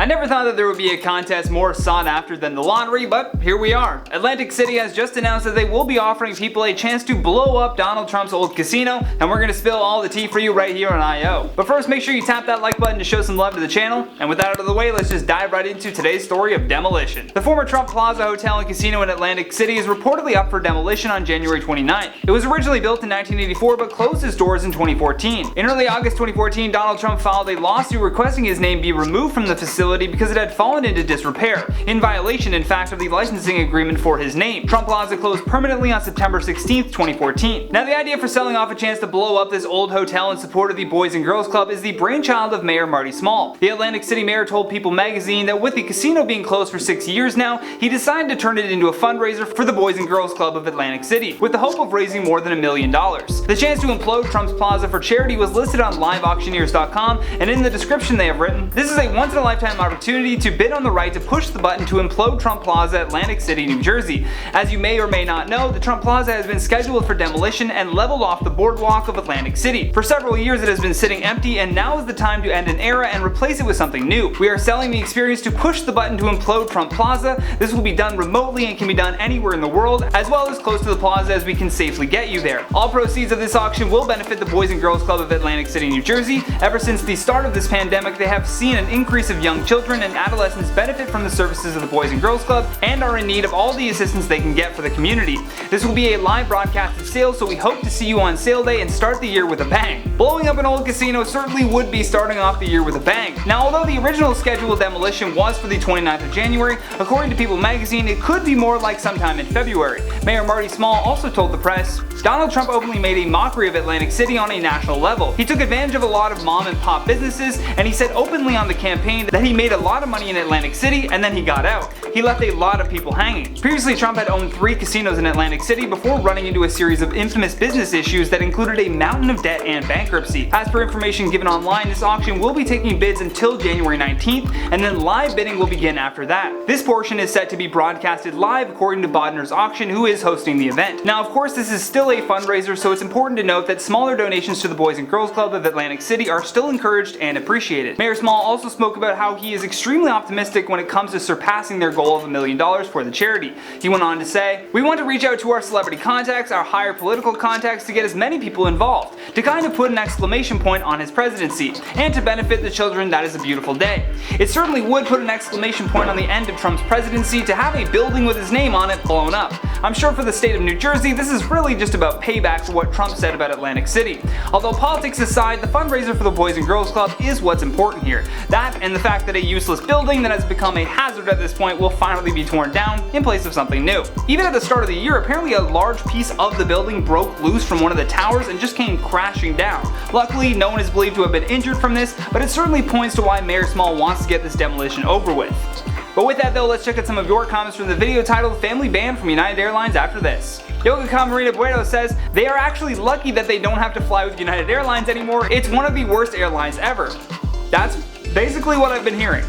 I never thought that there would be a contest more sought after than the lottery, but here we are. Atlantic City has just announced that they will be offering people a chance to blow up Donald Trump's old casino, and we're gonna spill all the tea for you right here on IO. But first, make sure you tap that like button to show some love to the channel, and with that out of the way, let's just dive right into today's story of Demolition. The former Trump Plaza Hotel and Casino in Atlantic City is reportedly up for demolition on January 29th. It was originally built in 1984 but closed its doors in 2014. In early August 2014, Donald Trump filed a lawsuit requesting his name be removed from the facility because it had fallen into disrepair, in violation in fact of the licensing agreement for his name. Trump Plaza closed permanently on September 16th, 2014. Now the idea for selling off a chance to blow up this old hotel in support of the Boys and Girls Club is the brainchild of Mayor Marty Small. The Atlantic City mayor told People magazine that with the casino being closed for 6 years now, he decided to turn it into a fundraiser for the Boys and Girls Club of Atlantic City, with the hope of raising more than $1 million. The chance to implode Trump's Plaza for charity was listed on liveauctioneers.com, and in the description they have written, "This is a once-in-a-lifetime opportunity to bid on the right to push the button to implode Trump Plaza, Atlantic City, New Jersey. As you may or may not know, the Trump Plaza has been scheduled for demolition and leveled off the boardwalk of Atlantic City. For several years it has been sitting empty, and now is the time to end an era and replace it with something new. We are selling the experience to push the button to implode Trump Plaza. This will be done remotely and can be done anywhere in the world, as well as close to the plaza as we can safely get you there. All proceeds of this auction will benefit the Boys and Girls Club of Atlantic City, New Jersey. Ever since the start of this pandemic, they have seen an increase of young children and adolescents benefit from the services of the Boys and Girls Club and are in need of all the assistance they can get for the community. This will be a live broadcasted sale, so we hope to see you on sale day and start the year with a bang." Blowing up an old casino certainly would be starting off the year with a bang. Now, although the original scheduled demolition was for the 29th of January, according to People magazine, it could be more like sometime in February. Mayor Marty Small also told the press, "Donald Trump openly made a mockery of Atlantic City on a national level. He took advantage of a lot of mom and pop businesses, and he said openly on the campaign that he made a lot of money in Atlantic City and then he got out. He left a lot of people hanging." Previously, Trump had owned 3 casinos in Atlantic City before running into a series of infamous business issues that included a mountain of debt and bankruptcy. As per information given online, this auction will be taking bids until January 19th, and then live bidding will begin after that. This portion is set to be broadcasted live according to Bodner's Auction, who is hosting the event. Now, of course, this is still a fundraiser, so it's important to note that smaller donations to the Boys and Girls Club of Atlantic City are still encouraged and appreciated. Mayor Small also spoke about how he is extremely optimistic when it comes to surpassing their goal of $1 million for the charity. He went on to say, "We want to reach out to our celebrity contacts, our higher political contacts, to get as many people involved, to kind of put an exclamation point on his presidency, and to benefit the children. That is a beautiful day." It certainly would put an exclamation point on the end of Trump's presidency to have a building with his name on it blown up. I'm sure for the state of New Jersey, this is really just about payback for what Trump said about Atlantic City. Although politics aside, the fundraiser for the Boys and Girls Club is what's important here. That and the fact that a useless building that has become a hazard at this point will finally be torn down in place of something new. Even at the start of the year, apparently a large piece of the building broke loose from one of the towers and just came crashing down. Luckily, no one is believed to have been injured from this, but it certainly points to why Mayor Small wants to get this demolition over with. But with that though, let's check out some of your comments from the video titled "Family Banned from United Airlines After This." Yoga Camarina Bueno says, "They are actually lucky that they don't have to fly with United Airlines anymore. It's one of the worst airlines ever." That's basically what I've been hearing.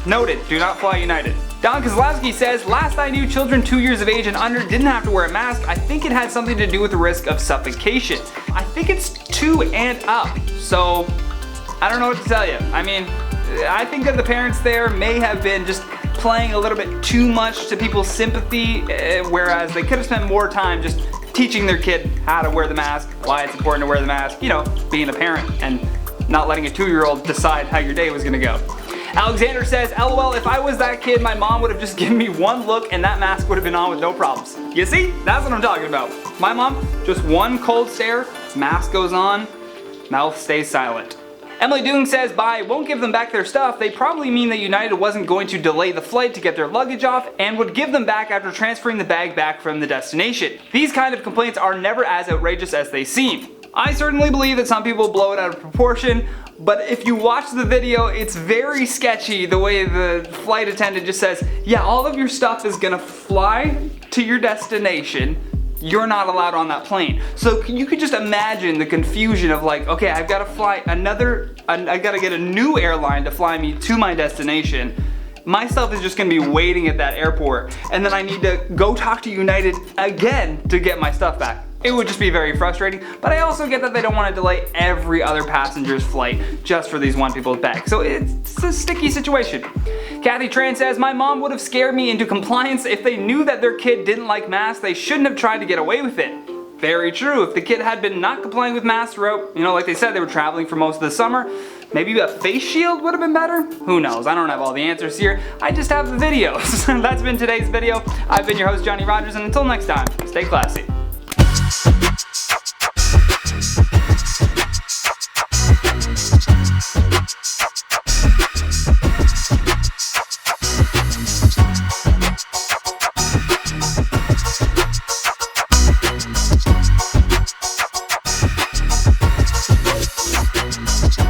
Noted, do not fly United. Don Kozlowski says, "Last I knew, children 2 years of age and under didn't have to wear a mask. I think it had something to do with the risk of suffocation." I think it's 2 and up, so I don't know what to tell you. I mean, I think that the parents there may have been just playing a little bit too much to people's sympathy, whereas they could have spent more time just teaching their kid how to wear the mask, why it's important to wear the mask, you know, being a parent and not letting a 2-year-old decide how your day was gonna go. Alexander says, "LOL, if I was that kid, my mom would have just given me one look and that mask would have been on with no problems." You see? That's what I'm talking about. My mom, just one cold stare, mask goes on, mouth stays silent. Emily Doong says, "Bye, won't give them back their stuff. They probably mean that United wasn't going to delay the flight to get their luggage off and would give them back after transferring the bag back from the destination. These kind of complaints are never as outrageous as they seem." I certainly believe that some people blow it out of proportion, but if you watch the video, it's very sketchy the way the flight attendant just says, "Yeah, all of your stuff is gonna fly to your destination. You're not allowed on that plane." So you could just imagine the confusion of like, okay, I've got to fly I got to get a new airline to fly me to my destination. My stuff is just gonna be waiting at that airport, and then I need to go talk to United again to get my stuff back. It would just be very frustrating, but I also get that they don't want to delay every other passenger's flight just for these one people's bags. So it's a sticky situation. Kathy Tran says, my mom would have scared me into compliance if they knew that their kid didn't like masks. They shouldn't have tried to get away with it. Very true. If the kid had been not complying with masks throughout, like they said, they were traveling for most of the summer, maybe a face shield would have been better? Who knows? I don't have all the answers here. I just have the videos. That's been today's video. I've been your host, Johnny Rogers, and until next time, stay classy.